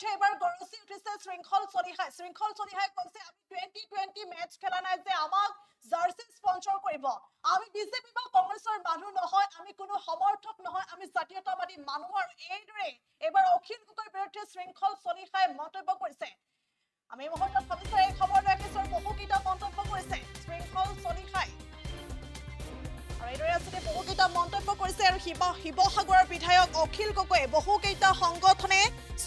বিৰুদ্ধে এবাৰ গৰজি উঠিছে শৃংখল চলিহাই কৈছে আমি 2020 মেচ খেলা নাই যে আমাক জাৰ্সি স্পন্সৰ কৰিব আমি বিজেপি বা কংগ্ৰেছৰ মানুহ নহয় আমি কোনো সমৰ্থক নহয় আমি জাতীয়তাবাদী মানুহ আৰু এইদৰে এবাৰ অখিল গগৈৰ বিৰুদ্ধে শৃংখল চলিহাই মন্তব্য কৰিছে আমি মুহূৰ্তত ভাবিছো এই খবৰ ৰাখিছো বহুকেইটা মন্তব্য কৰিছে শৃংখল চলিহাই আৰু এইদৰে আছে বহুকেইটা মন্তব্য কৰিছে আৰু শিৱসাগৰৰ বিধায়ক অখিল গগৈয়ে বহুকেইটা সংগঠনে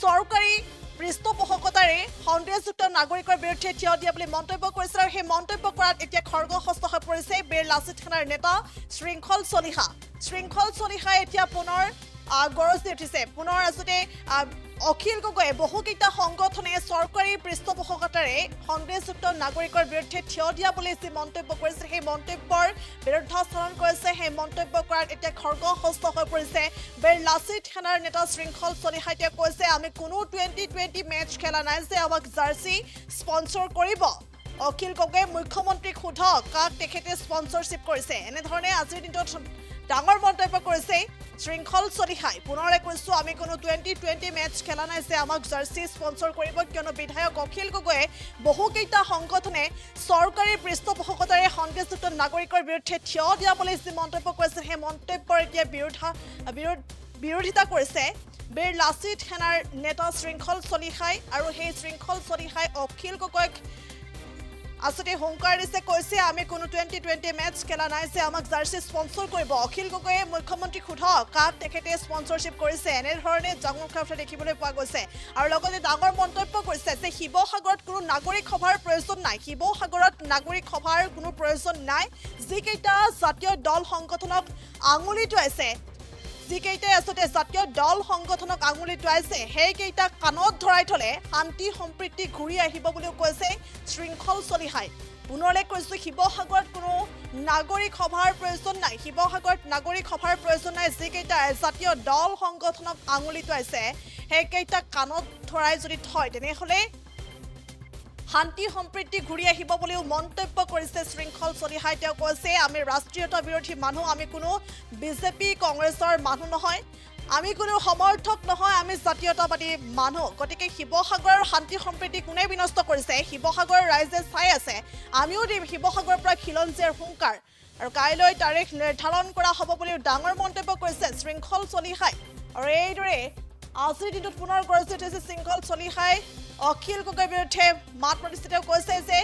চৰকাৰী পৃষ্ঠপোষকতাৰে সন্দেহযুক্ত নাগৰিকৰ বিৰুদ্ধে থিয় দিয়া বুলি মন্তব্য কৰিছে আৰু সেই মন্তব্য কৰাত এতিয়া খৰ্গহস্ত হৈ পৰিছে বীৰ লাচিত থানাৰ নেতা শৃংখল চলিহাই এতিয়া পুনৰ গৰজি উঠিছে পুনৰ আছতে অখিল গগৈয়ে বহুকেইটা সংগঠনে চৰকাৰী পৃষ্ঠপোষকতাৰে সন্দেহযুক্ত নাগৰিকৰ বিৰুদ্ধে থিয় দিয়া বুলি যি মন্তব্য কৰিছে সেই মন্তব্যৰ বিৰুদ্ধাচৰণ কৰিছে সেই মন্তব্য কৰাত এতিয়া খৰ্গহস্ত হৈ পৰিছে বীৰ লাচিত থানাৰ নেতা শৃংখল চলিহাই কৈছে আমি কোনো 2020 মেচ খেলা নাই যে আমাক জাৰ্সি স্পন্সৰ কৰিব অখিল গগৈয়ে মুখ্যমন্ত্ৰীক সোধক কাক তেখেতে স্পন্সৰশ্বিপ কৰিছে এনেধৰণে আজিৰ দিনটোত ডাঙৰ মন্তব্য কৰিছে শৃংখল চলিহাই পুনৰে কৈছো আমি কোনো 2020 মেচ খেলা নাই যে আমাক জাৰ্সি স্পন্সৰ কৰিব কিয়নো বিধায়ক অখিল গগৈয়ে বহুকেইটা সংগঠনে চৰকাৰী পৃষ্ঠপোষকতাৰে সন্দেহযুক্ত নাগৰিকৰ বিৰুদ্ধে থিয় দিয়া বুলি যি মন্তব্য কৰিছে সেই মন্তব্যৰ এতিয়া বিৰোধিতা কৰিছে বীৰ লাচিত থানাৰ নেতা শৃংখল চলিহাই আৰু সেই শৃংখল চলিহাই অখিল গগৈক আসতে হুংকাৰ দিছে কৈছে আমি কোনো 2020 মেচ খেলা নাই যে আমাক জাৰ্সি স্পন্সৰ কৰিব অখিল গগৈয়ে মুখ্যমন্ত্ৰীক সোধক কাক তেখেতে স্পন্সৰশ্বিপ কৰিছে এনেধৰণে ডাঙৰ কথা দেখিবলৈ পোৱা গৈছে আৰু লগতে ডাঙৰ মন্তব্য কৰিছে যে শিৱসাগৰত কোনো নাগৰিক সভাৰ প্ৰয়োজন নাই শিৱসাগৰত নাগৰিক সভাৰ কোনো প্ৰয়োজন নাই যিকেইটা জাতীয় দল সংগঠনক আঙুলি টোৱাইছে যিকেইটাই আসতে জাতীয় দল সংগঠনক আঙুলি টোৱাইছে সেইকেইটা কাণত ধৰাই থলে শান্তি সম্প্ৰীতি ঘূৰি আহিব বুলিও কৈছে শৃংখল চলিহাই পুনৰলে কৈছো শিৱসাগৰত কোনো নাগৰিক সভাৰ প্ৰয়োজন নাই শিৱসাগৰত নাগৰিক সভাৰ প্ৰয়োজন নাই যিকেইটা জাতীয় দল সংগঠনক আঙুলি টোৱাইছে সেইকেইটা কাণত ধৰাই যদি থয় তেনেহলে শান্তি সম্প্ৰীতি ঘূৰি আহিব বুলিও মন্তব্য কৰিছে শৃংখল চলিহাই কৈছে আমি ৰাষ্ট্ৰীয়তা বিৰোধী মানুহ আমি কোনো বিজেপি কংগ্ৰেছৰ মানুহ নহয় আমি কোনো সমৰ্থক নহয় আমি জাতীয়তাবাদী মানুহ গতিকে শিৱসাগৰৰ শান্তি সম্প্ৰীতি কোনে বিনষ্ট কৰিছে শিৱসাগৰৰ ৰাইজে চাই আছে আমিও দিম শিৱসাগৰৰ পৰা খিলঞ্জীয়াৰ হুংকাৰ আৰু কাইলৈ তাৰিখ নিৰ্ধাৰণ কৰা হ'ব বুলিও ডাঙৰ মন্তব্য কৰিছে শৃংখল চলিহাই আৰু এইদৰে আজিৰ দিনটোত পুনৰ গৰজি উঠিছে শৃংখল চলিহাই অখিল গগৈৰ বিৰুদ্ধে মাত মাতিছে কৈছে যে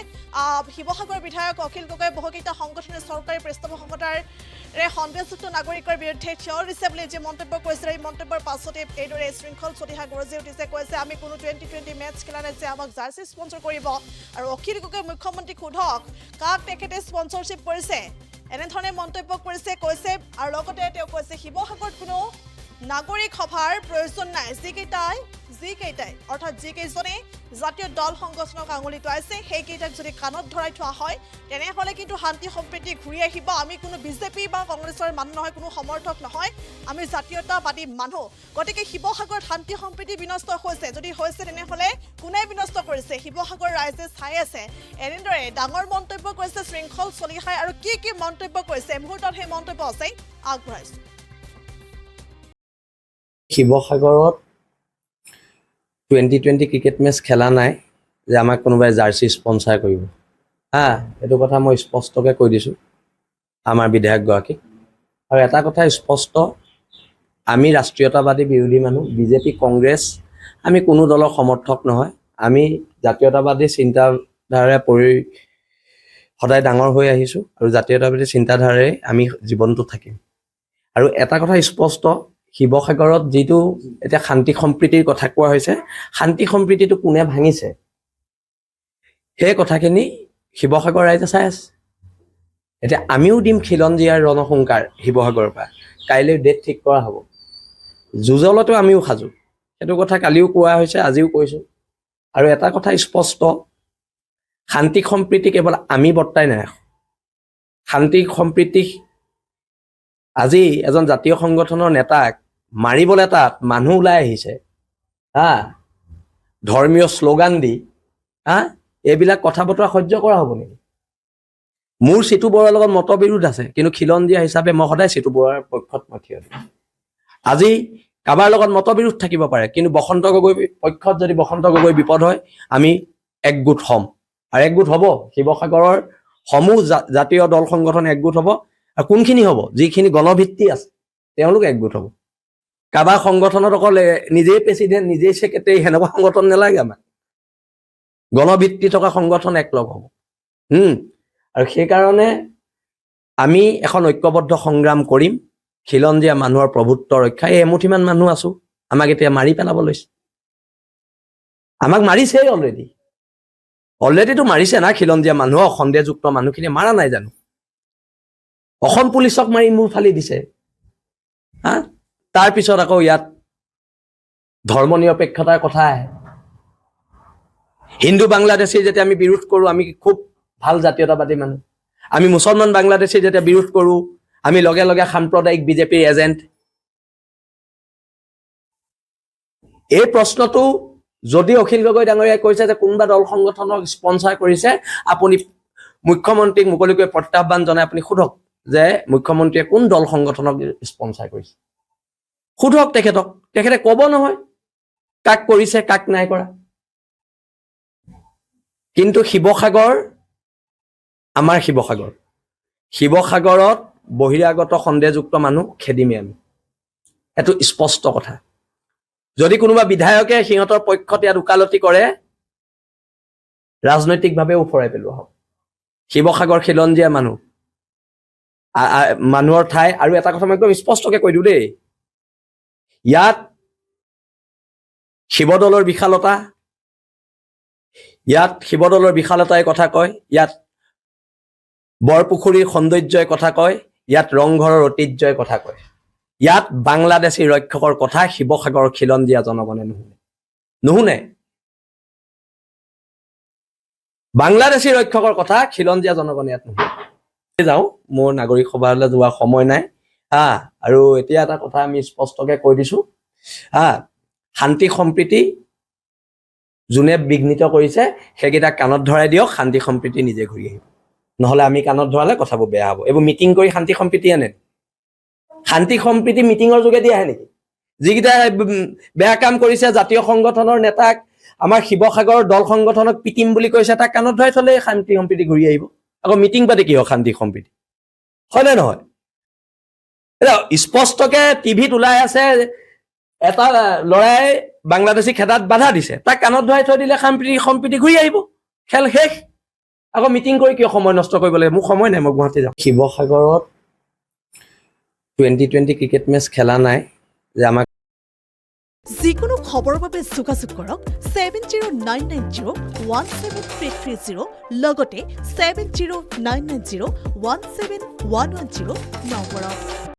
শিৱসাগৰৰ বিধায়ক অখিল গগৈ বহুকেইটা সংগঠনে চৰকাৰী পৃষ্ঠপোষকতাৰে সন্দেহযুক্ত নাগৰিকৰ বিৰুদ্ধে থিয় দিছে বুলি যে মন্তব্য কৰিছে এই মন্তব্যৰ পাছতে এইদৰে শৃংখল চলিহাই গৰজি উঠিছে কৈছে আমি কোনো 2020 মেচ খেলা নাই যে আমাক জাৰ্সি স্পন্সৰ কৰিব আৰু অখিল গগৈ মুখ্যমন্ত্ৰীক সোধক কাক তেখেতে স্পন্সৰশ্বিপ কৰিছে এনেধৰণে মন্তব্য কৰিছে কৈছে আৰু লগতে তেওঁ কৈছে শিৱসাগৰত কোনো নাগৰিক সভাৰ প্ৰয়োজন নাই যিকেইটাই অৰ্থাৎ যিকেইজনে জাতীয় দল সংগঠনক আঙুলি টোৱাইছে সেইকেইটাক যদি কাণত ধৰাই থোৱা হয় তেনেহলে কিন্তু শান্তি সম্প্ৰীতি ঘূৰি আহিব আমি কোনো বিজেপি বা কংগ্ৰেছৰ মানুহ নহয় কোনো সমৰ্থক নহয় আমি জাতীয়তাবাদী মানুহ গতিকে শিৱসাগৰত শান্তি সম্প্ৰীতি বিনষ্ট হৈছে যদি হৈছে তেনেহলে কোনে বিনষ্ট কৰিছে শিৱসাগৰ ৰাইজে চাই আছে এনেদৰে ডাঙৰ মন্তব্য কৰিছে শৃংখল চলিহাই আৰু কি মন্তব্য কৰিছে মুহূৰ্তত সেই মন্তব্য আছে আগবঢ়াইছে শিৱসাগৰত 2020 ক্ৰিকেট মেচ খেলা নাই যে আমাক কোনোবাই জাৰ্সি স্পন্সৰ কৰিব এইটো কথা মই স্পষ্টকৈ কৈ দিছোঁ আমাৰ বিধায়কগৰাকীক আৰু এটা কথা স্পষ্ট আমি ৰাষ্ট্ৰীয়তাবাদী বিৰোধী মানুহ বিজেপি কংগ্ৰেছ আমি কোনো দলৰ সমৰ্থক নহয় আমি জাতীয়তাবাদী চিন্তাধাৰাৰে সদায় ডাঙৰ হৈ আহিছোঁ আৰু জাতীয়তাবাদী চিন্তাধাৰাৰে আমি জীৱনটো থাকিম আৰু এটা কথা স্পষ্ট শিৱসাগৰত যিটো এতিয়া শান্তি সম্প্ৰীতিৰ কথা কোৱা হৈছে শান্তি সম্প্ৰীতিটো কোনে ভাঙিছে সেই কথাখিনি শিৱসাগৰ ৰাইজে চাই আছে এতিয়া আমিও দিম খিলঞ্জীয়াৰ ৰণসংকাৰ শিৱসাগৰৰ পৰা কাইলৈ ডেট ঠিক কৰা হ'ব যুঁজলতো আমিও সাজু সেইটো কথা কালিও কোৱা হৈছে আজিও কৈছোঁ আৰু এটা কথা স্পষ্ট শান্তি সম্প্ৰীতি কেৱল আমি বৰ্তাই নাই শান্তি সম্প্ৰীতি আজি এজন জাতীয় সংগঠনৰ নেতাক মাৰিবলৈ তাত মানুহ ওলাই আহিছে ধৰ্মীয় শ্লোগান দি এইবিলাক কথা বতৰা সহ্য কৰা হ'ব নেকি মোৰ চিটু বৰুৱাৰ লগত মতবিৰোধ আছে কিন্তু খিলঞ্জীয়া হিচাপে মই সদায় চিটু বৰুৱাৰ পক্ষত মই থিয় দিম আজি কাৰোবাৰ লগত মতবিৰোধ থাকিব পাৰে, কিন্তু বসন্ত গগৈ পক্ষত যদি বসন্ত গগৈ বিপদ হয় আমি একগোট হ'ম, আৰু একগোট হ'ব। শিৱসাগৰৰ সমূহ জাতীয় দল সংগঠন একগোট হ'ব, আৰু কোনখিনি হ'ব? যিখিনি গণভিত্তি আছে তেওঁলোক একগোট হ'ব। কাৰোবাৰ সংগঠনত অকল নিজেই প্ৰেচিডেণ্ট, নিজেই ছেক্ৰেটাৰী সেনেকুৱা সংগঠন নালাগে আমাক। গণভিত্তি থকা সংগঠন একলগ হ'ব। আৰু সেইকাৰণে আমি এখন ঐক্যবদ্ধ সংগ্ৰাম কৰিম খিলঞ্জীয়া মানুহৰ প্ৰভুত্ব ৰক্ষা। এই এমুঠিমান মানুহ আছো, আমাক এতিয়া মাৰি পেলাব লৈছে। আমাক মাৰিছেই অলৰেডিতো মাৰিছে না। খিলঞ্জীয়া মানুহক সন্দেহযুক্ত মানুহখিনিয়ে মাৰা নাই জানো? অসম পুলিচক মাৰি মূৰ ফালি দিছে। তাৰপিছত আকৌ ইয়াত ধৰ্ম নিৰপেক্ষতাৰ কথা আহে। হিন্দু বাংলাদেশী যেতিয়া আমি বিৰোধ কৰোঁ, আমি খুব ভাল জাতীয়তাবাদী মানুহ। আমি মুছলমান বাংলাদেশী যেতিয়া বিৰোধ কৰোঁ, আমি লগে লগে সাম্প্ৰদায়িক বিজেপিৰ এজেণ্ট। এই প্ৰশ্নটো যদি অখিল গগৈ ডাঙৰীয়াই কৈছে যে কোনোবা দল সংগঠনক স্পনচাৰ কৰিছে, আপুনি মুখ্যমন্ত্ৰীক মুকলিকৈ প্ৰত্যাহ্বান জনাই আপুনি সোধক যে মুখ্যমন্ত্ৰীয়ে কোন দল সংগঠনক স্পনচাৰ কৰিছে। সোধক তেখেতক, তেখেতে ক'ব নহয় কাক কৰিছে কাক নাই কৰা। কিন্তু শিৱসাগৰ আমাৰ শিৱসাগৰত বহিৰাগত সন্দেহযুক্ত মানুহ খেদিমে আমি, এইটো স্পষ্ট কথা। যদি কোনোবা বিধায়কে সিহঁতৰ পক্ষত ইয়াত ওকালতি কৰে, ৰাজনৈতিকভাৱে উফৰাই পেলোৱা হ'ব। শিৱসাগৰ খিলঞ্জীয়া মানুহৰ ঠাই। আৰু এটা কথা মই একদম স্পষ্টকে কৈ দিওঁ দেই, ইয়াত শিৱদৌলৰ বিশালতাই কথা কয়, ইয়াত বৰপুখুৰীৰ সৌন্দৰ্যই কথা কয়, ইয়াত ৰংঘৰৰ ঐতিহ্যই কথা কয়। ইয়াত বাংলাদেশী ৰক্ষকৰ কথা শিৱসাগৰৰ খিলঞ্জীয়া জনগণে নুশুনে। বাংলাদেশী ৰক্ষকৰ কথা খিলঞ্জীয়া জনগণে ইয়াত নুশুনে। যাওঁ, মোৰ নাগৰিক সভালৈ যোৱাৰ সময় নাই। আৰু এতিয়া এটা কথা আমি স্পষ্টকে কৈ দিছো, শান্তি সম্প্ৰীতি যোনে বিঘ্নিত কৰিছে সেইকেইটাক কাণত ধৰাই দিয়ক, শান্তি সম্প্ৰীতি নিজে ঘূৰি আহিব। নহ'লে আমি কাণত ধৰালে কথাবোৰ বেয়া হ'ব। এইবোৰ মিটিং কৰি শান্তি সম্প্ৰীতি আনে? শান্তি সম্প্ৰীতি মিটিঙৰ যোগেদি আহে নেকি? যিকেইটা বেয়া কাম কৰিছে, জাতীয় সংগঠনৰ নেতাক, আমাৰ শিৱসাগৰৰ দল সংগঠনক পিটিম বুলি কৈছে, তাক কাণত ধৰাই থলে শান্তি সম্প্ৰীতি ঘূৰি আহিব। আকৌ মিটিং পাতি কি হয় শান্তি সম্প্ৰীতি? হয়নে নহয়? স্পষ্টকে টিভিত ওলাই আছে, এটা ল'ৰাই বাংলাদেশী খেদাত বাধা দিছে, তাক কাণত ধৰাই থৈ দিলে সম্প্ৰীতি ঘূৰি আহিব, খেল শেষ। আকৌ মিটিং কৰি কিয় সময় নষ্ট কৰিব লাগে? মোৰ সময় নাই, মই গুৱাহাটী যাম। শিৱসাগৰত 2020 ক্ৰিকেট মেচ খেলা নাই যে আমাক। যিকোনো খবৰৰ বাবে যোগাযোগ কৰক 7099017330 লগতে 7099017110 নম্বৰত।